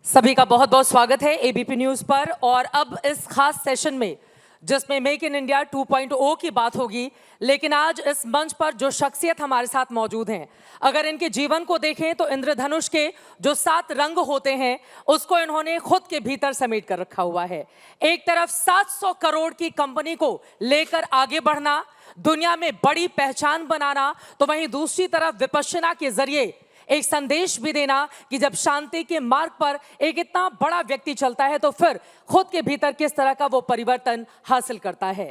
सभी का बहुत बहुत स्वागत है एबीपी न्यूज पर। और अब इस खास सेशन में जिसमें मेक इन इंडिया 2.0 की बात होगी, लेकिन आज इस मंच पर जो शख्सियत हमारे साथ मौजूद हैं, अगर इनके जीवन को देखें तो इंद्रधनुष के जो 7 रंग होते हैं उसको इन्होंने खुद के भीतर समेट कर रखा हुआ है। एक तरफ 700 करोड़ की कंपनी को लेकर आगे बढ़ना, दुनिया में बड़ी पहचान बनाना, तो वहीं दूसरी तरफ विपश्यना के जरिए एक संदेश भी देना कि जब शांति के मार्ग पर एक इतना बड़ा व्यक्ति चलता है तो फिर खुद के भीतर किस तरह का वो परिवर्तन हासिल करता है।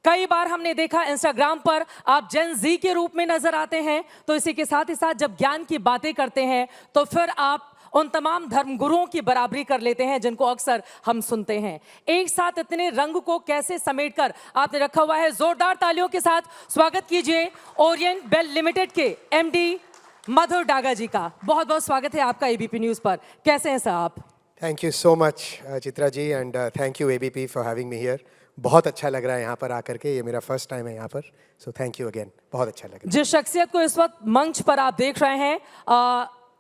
कई बार हमने देखा इंस्टाग्राम पर आप जेन जी के रूप में नजर आते हैं, तो इसी के साथ ही साथ जब ज्ञान की बातें करते हैं तो फिर आप उन तमाम धर्मगुरुओं की बराबरी कर लेते हैं जिनको अक्सर हम सुनते हैं। एक साथ इतने रंग को कैसे समेटकर आपने रखा हुआ है। जोरदार तालियों के साथ स्वागत कीजिए ओरिएंट बेल लिमिटेड के एमडी मधुर डागा जी का। बहुत बहुत स्वागत है आपका एबीपी न्यूज पर। कैसे हैं सर आप? Thank you so much Chitra ji and thank you ABP for having me here. बहुत अच्छा लग रहा है यहाँ पर आकर के, ये मेरा फर्स्ट टाइम है यहाँ पर, सो थैंक यू अगेन, बहुत अच्छा लग रहा है। जिस शख्सियत को इस वक्त मंच पर आप देख रहे हैं,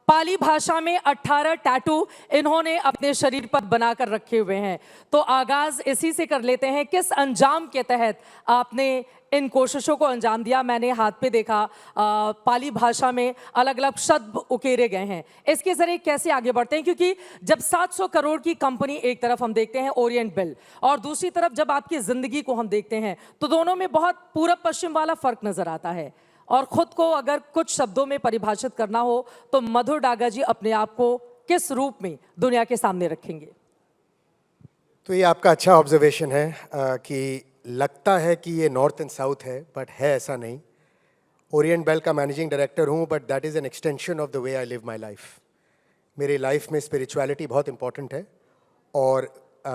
पाली भाषा में 18 टैटू इन्होंने अपने शरीर पर बनाकर रखे हुए हैं। तो आगाज इसी से कर लेते हैं, किस अंजाम के तहत आपने इन कोशिशों को अंजाम दिया? मैंने हाथ पे देखा पाली भाषा में अलग अलग शब्द उकेरे गए हैं, इसके जरिए कैसे आगे बढ़ते हैं? क्योंकि जब 700 करोड़ की कंपनी एक तरफ हम देखते हैं ओरिएंट बेल, और दूसरी तरफ जब आपकी जिंदगी को हम देखते हैं तो दोनों में बहुत पूरब पश्चिम वाला फर्क नजर आता है। और खुद को अगर कुछ शब्दों में परिभाषित करना हो तो मधुर डागा जी अपने आप को किस रूप में दुनिया के सामने रखेंगे? तो ये आपका अच्छा ऑब्जर्वेशन है कि लगता है कि ये नॉर्थ एंड साउथ है, बट है ऐसा नहीं। ओरिएंट बेल का मैनेजिंग डायरेक्टर हूँ, but that is an extension of the way I live my life. मेरी लाइफ में स्पिरिचुअलिटी बहुत इंपॉर्टेंट है और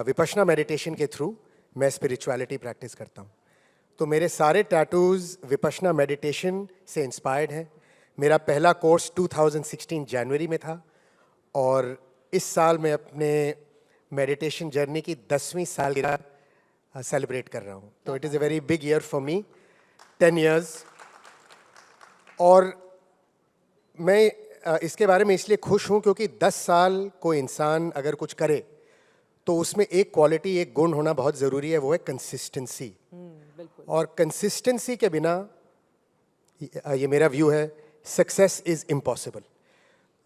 विपश्यना मेडिटेशन के थ्रू मैं स्पिरिचुअलिटी प्रैक्टिस करता हूँ। तो मेरे सारे टैटूज़ विपश्यना मेडिटेशन से इंस्पायर्ड हैं। मेरा पहला कोर्स 2016 जनवरी में था और इस साल मैं अपने मेडिटेशन जर्नी की 10वीं सालगिरह सेलिब्रेट कर रहा हूँ। तो it is a very big year for me, 10 years। और मैं इसके बारे में इसलिए खुश हूँ क्योंकि 10 साल कोई इंसान अगर कुछ करे तो उसमें एक क्वालिटी, एक गुण होना बहुत ज़रूरी है, वो है कंसिस्टेंसी। और कंसिस्टेंसी के बिना, ये मेरा व्यू है, सक्सेस इज़ इम्पॉसिबल।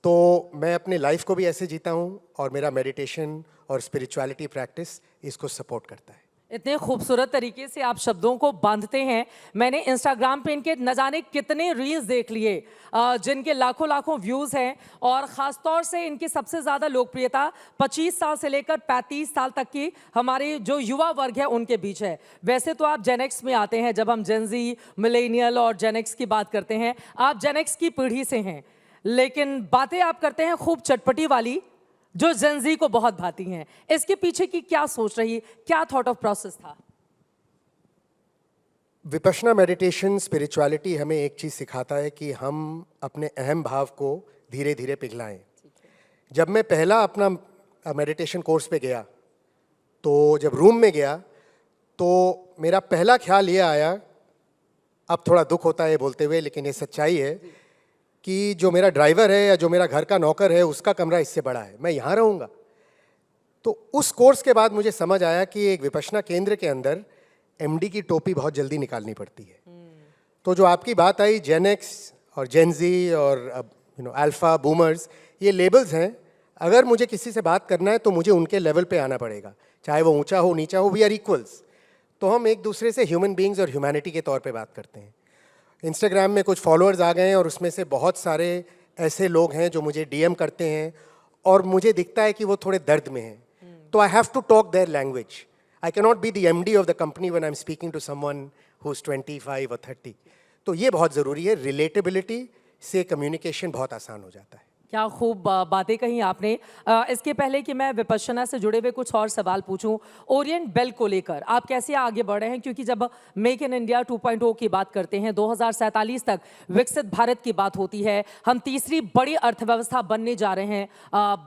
तो मैं अपनी लाइफ को भी ऐसे जीता हूँ और मेरा मेडिटेशन और स्पिरिचुअलिटी प्रैक्टिस इसको सपोर्ट करता है। इतने खूबसूरत तरीके से आप शब्दों को बांधते हैं। मैंने इंस्टाग्राम पे इनके न जाने कितने रील्स देख लिए जिनके लाखों लाखों व्यूज़ हैं, और ख़ास तौर से इनकी सबसे ज़्यादा लोकप्रियता 25 साल से लेकर 35 साल तक की हमारे जो युवा वर्ग है उनके बीच है। वैसे तो आप जेन एक्स में आते हैं, जब हम जेन जी, मिलेनियल और जेन एक्स की बात करते हैं, आप जेन एक्स की पीढ़ी से हैं, लेकिन बातें आप करते हैं खूब चटपटी वाली जो जेन जी को बहुत भाती हैं। इसके पीछे की क्या सोच रही, क्या थॉट ऑफ प्रोसेस था? विपश्यना मेडिटेशन, स्पिरिचुअलिटी हमें एक चीज़ सिखाता है कि हम अपने अहम भाव को धीरे धीरे पिघलाएं। जब मैं पहला अपना मेडिटेशन कोर्स पे गया, तो जब रूम में गया तो मेरा पहला ख्याल ये आया, अब थोड़ा दुख होता है बोलते हुए, लेकिन ये सच्चाई है कि जो मेरा ड्राइवर है या जो मेरा घर का नौकर है उसका कमरा इससे बड़ा है, मैं यहाँ रहूँगा। तो उस कोर्स के बाद मुझे समझ आया कि एक विपश्यना केंद्र के अंदर एमडी की टोपी बहुत जल्दी निकालनी पड़ती है। तो जो आपकी बात आई जेन एक्स और जेन जी और अल्फा बूमर्स, ये लेबल्स हैं। अगर मुझे किसी से बात करना है तो मुझे उनके लेवल पे आना पड़ेगा, चाहे वो ऊंचा हो नीचा हो, वी आर इक्वल्स। तो हम एक दूसरे से ह्यूमन बींग्स और ह्यूमैनिटी के तौर पे बात करते हैं। इंस्टाग्राम में कुछ फॉलोअर्स आ गए हैं और उसमें से बहुत सारे ऐसे लोग हैं जो मुझे डीएम करते हैं और मुझे दिखता है कि वो थोड़े दर्द में हैं। तो I have to talk their language. I can not be the MD of the company when I am speaking to someone who is 25 और 30। तो ये बहुत ज़रूरी है। रिलेटेबिलिटी से कम्युनिकेशन बहुत आसान हो जाता है। क्या खूब बातें कही आपने। इसके पहले कि मैं विपश्यना से जुड़े हुए कुछ और सवाल पूछूं, ओरिएंट बेल को लेकर आप कैसे आगे बढ़ रहे हैं? क्योंकि जब मेक इन इंडिया 2.0 की बात करते हैं, 2047 तक विकसित भारत की बात होती है, हम तीसरी बड़ी अर्थव्यवस्था बनने जा रहे हैं,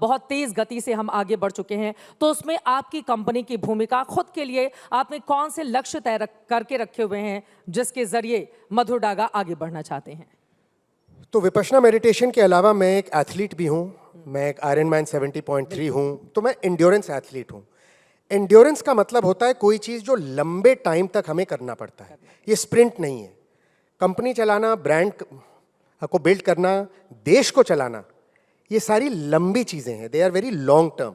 बहुत तेज़ गति से हम आगे बढ़ चुके हैं, तो उसमें आपकी कंपनी की भूमिका, खुद के लिए आपने कौन से लक्ष्य तय करके रखे हुए हैं जिसके ज़रिए मधुर डागा आगे बढ़ना चाहते हैं? तो विपश्यना मेडिटेशन के अलावा मैं एक एथलीट भी हूँ। मैं एक आयरनमैन 70.3 हूँ, तो मैं एंड्योरेंस एथलीट हूँ। एंड्योरेंस का मतलब होता है कोई चीज़ जो लंबे टाइम तक हमें करना पड़ता है, ये स्प्रिंट नहीं है। कंपनी चलाना, ब्रांड को बिल्ड करना, देश को चलाना, ये सारी लंबी चीज़ें हैं, they are very long term.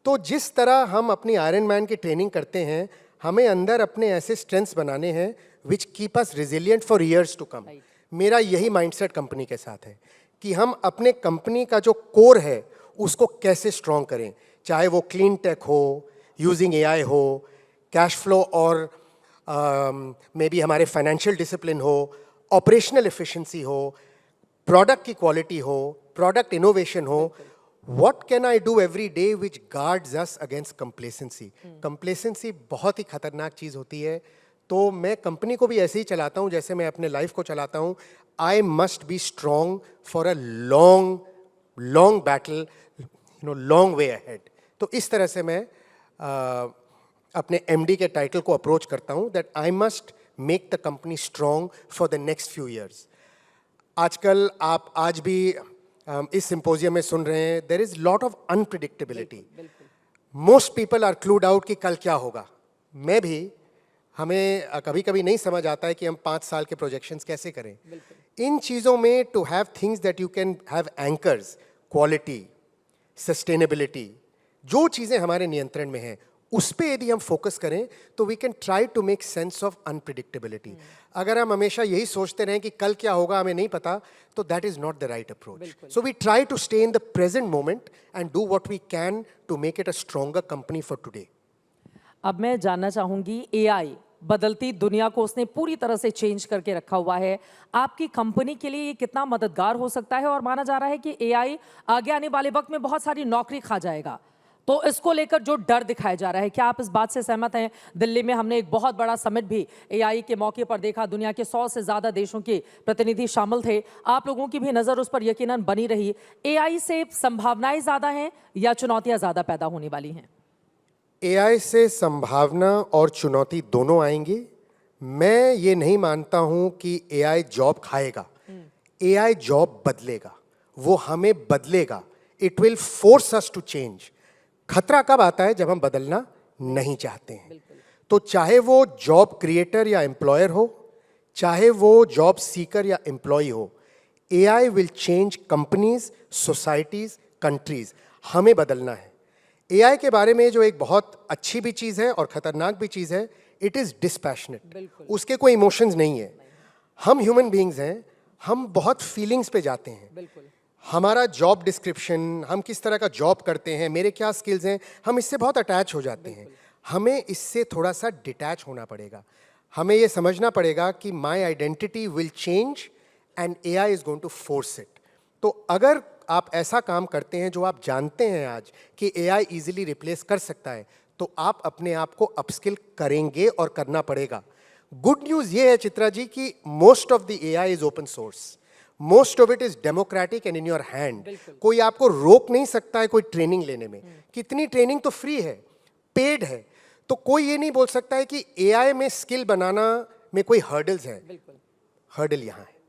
तो जिस तरह हम अपनी आयरन मैन की ट्रेनिंग करते हैं, हमें अंदर अपने ऐसे स्ट्रेंथ्स बनाने हैं which keep us resilient for years to come. मेरा यही माइंडसेट कंपनी के साथ है कि हम अपने कंपनी का जो कोर है उसको कैसे स्ट्रॉन्ग करें, चाहे वो क्लीन टेक हो, यूजिंग एआई हो, कैश फ्लो और मे बी हमारे फाइनेंशियल डिसिप्लिन हो, ऑपरेशनल एफिशिएंसी हो, प्रोडक्ट की क्वालिटी हो, प्रोडक्ट इनोवेशन हो। What can I do every day which guards us against complacency? Complacency बहुत ही खतरनाक चीज़ होती है। तो मैं कंपनी को भी ऐसे ही चलाता हूँ जैसे मैं अपने लाइफ को चलाता हूँ। I must be strong for a long battle, long way ahead. तो इस तरह से मैं अपने MD के टाइटल को अप्रोच करता हूँ that I must make the company strong for the next few years. आजकल आप आज भी इस सिंपोजियम में सुन रहे हैं, there is lot of unpredictability. Most people are clued out कि कल क्या होगा। मैं भी, हमें कभी कभी नहीं समझ आता है कि हम 5 साल के प्रोजेक्शंस कैसे करें। इन चीज़ों में to have things that you can have anchors, quality, sustainability, जो चीज़ें हमारे नियंत्रण में हैं उस पे यदि हम फोकस करें तो we can try to make sense of unpredictability. अगर हम हमेशा यही सोचते रहें कि कल क्या होगा हमें नहीं पता, तो that is not the right approach. So we try to stay in the present moment and do what we can to make it a stronger company for today. अब मैं जानना चाहूंगी, एआई बदलती दुनिया को उसने पूरी तरह से चेंज करके रखा हुआ है, आपकी कंपनी के लिए ये कितना मददगार हो सकता है? और माना जा रहा है कि एआई आगे आने वाले वक्त में बहुत सारी नौकरी खा जाएगा, तो इसको लेकर जो डर दिखाया जा रहा है, क्या आप इस बात से सहमत हैं? दिल्ली में हमने एक बहुत बड़ा समिट भी एआई के मौके पर देखा, दुनिया के 100 से ज्यादा देशों के प्रतिनिधि शामिल थे, आप लोगों की भी नजर उस पर यकीनन बनी रही। एआई से संभावनाएं ज्यादा हैं या चुनौतियां ज्यादा पैदा होने वाली हैं? एआई से संभावना और चुनौती दोनों आएंगी। मैं ये नहीं मानता हूं कि एआई जॉब खाएगा। एआई जॉब बदलेगा, वो हमें बदलेगा। It will force us to change. खतरा कब आता है? जब हम बदलना नहीं चाहते हैं। तो चाहे वो जॉब क्रिएटर या एम्प्लॉयर हो, चाहे वो जॉब सीकर या एम्प्लॉय हो, AI will change companies, societies, countries. हमें बदलना है। एआई के बारे में जो एक बहुत अच्छी भी चीज़ है और खतरनाक भी चीज़ है, इट इज़ डिस्पैशनेट। उसके कोई इमोशंस नहीं है। हम ह्यूमन बीइंग्स हैं, हम बहुत फीलिंग्स पे जाते हैं। हमारा जॉब डिस्क्रिप्शन, हम किस तरह का जॉब करते हैं, मेरे क्या स्किल्स हैं, हम इससे बहुत अटैच हो जाते हैं। हमें इससे थोड़ा सा डिटैच होना पड़ेगा। हमें ये समझना पड़ेगा कि my identity will change and AI is going to force it. तो अगर आप ऐसा काम करते हैं जो आप जानते हैं आज कि एआई इजीली रिप्लेस कर सकता है, तो आप अपने आप को अपस्किल करेंगे और करना पड़ेगा। गुड न्यूज़ ये है चित्रा जी कि most of the AI is open source, most of it is democratic and in your hand. कोई आपको रोक नहीं सकता है कोई ट्रेनिंग लेने में। कितनी ट्रेनिंग तो फ्री है, पेड है। तो कोई ये नहीं बोल सकता है कि एआई में स्किल बनाना में कोई हर्डल्स हैं। हर्डल यहाँ है।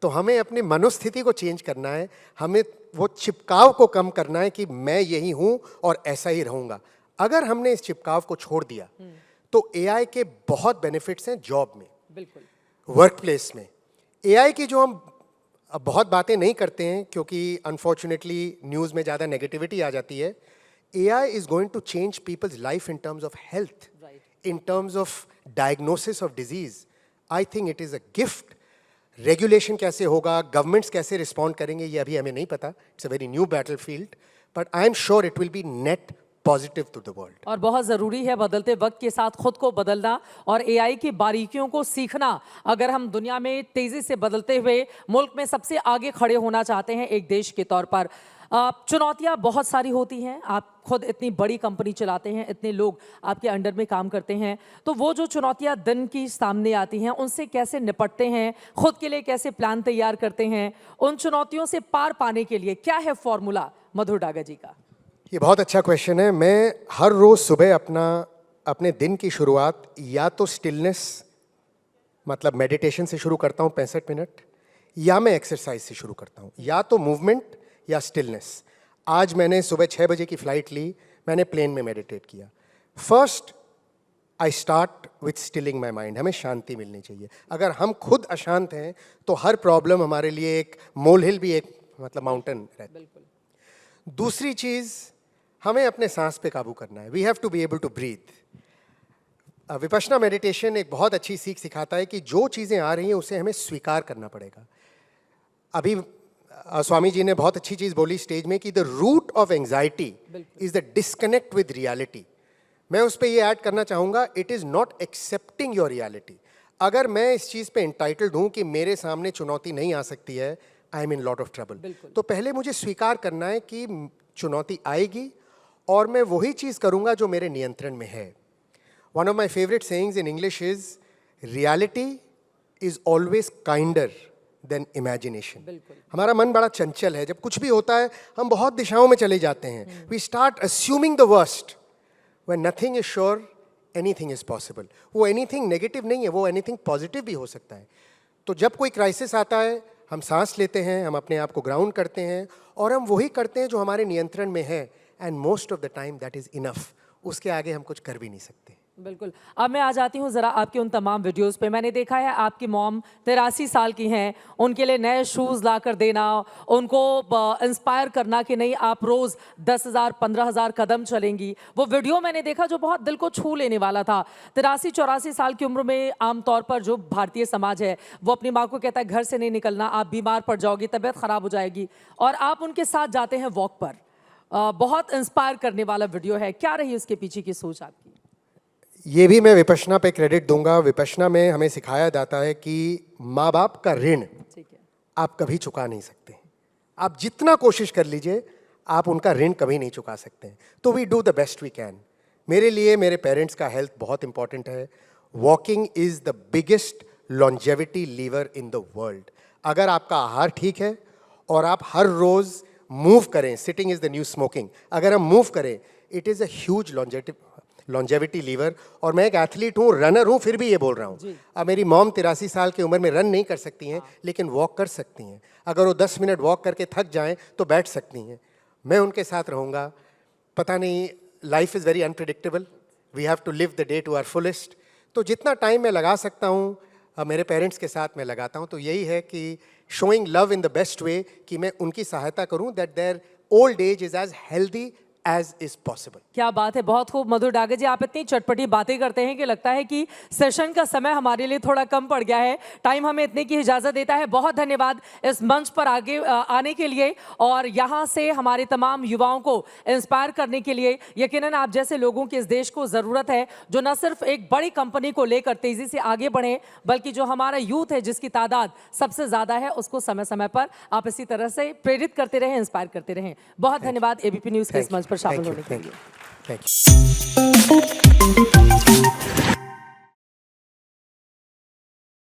तो हमें अपनी मनोस्थिति को चेंज करना है, हमें वो चिपकाव को कम करना है कि मैं यही हूं और ऐसा ही रहूंगा। अगर हमने इस चिपकाव को छोड़ दिया तो एआई के बहुत बेनिफिट्स हैं जॉब में, वर्क प्लेस में। एआई की जो हम बहुत बातें नहीं करते हैं क्योंकि अनफॉर्चुनेटली न्यूज़ में ज़्यादा नेगेटिविटी आ जाती है। AI is going to change people's life in terms of health, in terms of diagnosis of disease. I think it is a gift. Regulation कैसे होगा, गवर्नमेंट्स कैसे रिस्पॉन्ड करेंगे, ये अभी हमें नहीं पता। It's a very new battlefield, but I am sure it will be net positive to the world. और बहुत ज़रूरी है बदलते वक्त के साथ खुद को बदलना और एआई की बारीकियों को सीखना। अगर हम दुनिया में तेज़ी से बदलते हुए मुल्क में सबसे आगे खड़े होना चाहते हैं एक देश के तौर पर, चुनौतियां बहुत सारी होती हैं। आप खुद इतनी बड़ी कंपनी चलाते हैं, इतने लोग आपके अंडर में काम करते हैं, तो वो जो चुनौतियां दिन की सामने आती हैं उनसे कैसे निपटते हैं, खुद के लिए कैसे प्लान तैयार करते हैं, उन चुनौतियों से पार पाने के लिए क्या है फॉर्मूला मधुर डागा जी का? ये बहुत अच्छा क्वेश्चन है। मैं हर रोज़ सुबह अपने दिन की शुरुआत या तो स्टिलनेस मतलब मेडिटेशन से शुरू करता हूँ 65 मिनट, या मैं एक्सरसाइज से शुरू करता हूँ, या तो मूवमेंट या स्टिलनेस। आज मैंने सुबह 6 बजे की फ़्लाइट ली, मैंने प्लेन में मेडिटेट किया. First I start with Stilling my mind. हमें शांति मिलनी चाहिए. अगर हम खुद अशांत हैं तो हर प्रॉब्लम हमारे लिए एक मोल हिल भी एक मतलब माउंटेन रहता है. दूसरी चीज़, हमें अपने सांस पे काबू करना है. We have to be able to breathe. Vipassana meditation एक बहुत अच्छी सीख सिखाता है कि जो चीज़ें आ रही हैं उसे हमें स्वीकार करना पड़ेगा. अभी स्वामी जी ने बहुत अच्छी चीज़ बोली स्टेज में कि the root of anxiety is the disconnect with reality. मैं उस पर ये ऐड करना चाहूँगा, it is not accepting your reality. अगर मैं इस चीज़ पे इंटाइटल्ड हूँ कि मेरे सामने चुनौती नहीं आ सकती है, I am in lot of trouble. तो पहले मुझे स्वीकार करना है कि चुनौती आएगी और मैं वही चीज़ करूँगा जो मेरे नियंत्रण में है. One of my favourite sayings in English is reality is always kinder than imagination. हमारा मन बड़ा चंचल है. जब कुछ भी होता है हम बहुत दिशाओं में चले जाते हैं. We start assuming the worst. When nothing is sure, anything is possible. वो anything नेगेटिव नहीं है, वो anything पॉजिटिव भी हो सकता है. तो जब कोई क्राइसिस आता है, हम सांस लेते हैं, हम अपने आप को ग्राउंड करते हैं और हम वही करते हैं जो हमारे नियंत्रण में है. And most of the time that is enough. उसके आगे हम कुछ कर भी नहीं सकते. बिल्कुल. अब मैं आ जाती हूँ ज़रा आपके उन तमाम वीडियोस पे. मैंने देखा है आपकी मॉम 83 साल की हैं, उनके लिए नए शूज़ ला कर देना, उनको इंस्पायर करना कि नहीं आप रोज़ 10,000 15,000 कदम चलेंगी. वो वीडियो मैंने देखा जो बहुत दिल को छू लेने वाला था. 83-84 साल की उम्र में आमतौर पर जो भारतीय समाज है वो अपनी माँ को कहता है घर से नहीं निकलना, आप बीमार पड़ जाओगी, तबीयत ख़राब हो जाएगी, और आप उनके साथ जाते हैं वॉक पर. बहुत इंस्पायर करने वाला वीडियो है. क्या रही उसके पीछे की सोच आपकी? ये भी मैं विपश्यना पे क्रेडिट दूंगा. विपश्यना में हमें सिखाया जाता है कि माँ बाप का ऋण आप कभी चुका नहीं सकते. आप जितना कोशिश कर लीजिए आप उनका ऋण कभी नहीं चुका सकते. तो we do the best we can. मेरे लिए मेरे पेरेंट्स का हेल्थ बहुत इंपॉर्टेंट है. Walking is the biggest longevity lever in the world. अगर आपका आहार ठीक है और आप हर रोज़ मूव करें, sitting is the new smoking, अगर हम मूव करें, it is a huge longevity lever. और मैं एक एथलीट हूँ, रनर हूँ, फिर भी ये बोल रहा हूँ. अब मेरी मॉम 83 साल की उम्र में रन नहीं कर सकती हैं, लेकिन वॉक कर सकती हैं. अगर वो 10 मिनट वॉक करके थक जाएं तो बैठ सकती हैं. मैं उनके साथ रहूँगा. पता नहीं, life is very unpredictable. We have to live the day to our fullest. तो जितना टाइम मैं लगा सकता हूँ मेरे पेरेंट्स के साथ मैं लगाता हूँ. तो यही है कि showing love in the best way, कि मैं उनकी सहायता करूँ that their old age is as healthy as is possible. क्या बात है, बहुत खूब. मधुर डागर जी, आप इतनी चटपटी बातें करते हैं कि लगता है कि सेशन का समय हमारे लिए थोड़ा कम पड़ गया है. टाइम हमें इतने की इजाज़त देता है. बहुत धन्यवाद इस मंच पर आगे आने के लिए और यहाँ से हमारे तमाम युवाओं को इंस्पायर करने के लिए. यकीनन आप जैसे लोगों की इस देश को ज़रूरत है जो न सिर्फ एक बड़ी कंपनी को लेकर तेज़ी से आगे बढ़ें, बल्कि जो हमारा यूथ है जिसकी तादाद सबसे ज़्यादा है, उसको समय समय पर आप इसी तरह से प्रेरित करते रहें, इंस्पायर करते रहें. बहुत धन्यवाद एबीपी न्यूज़ के इस मंच पर शामिल होने के लिए. Thank you.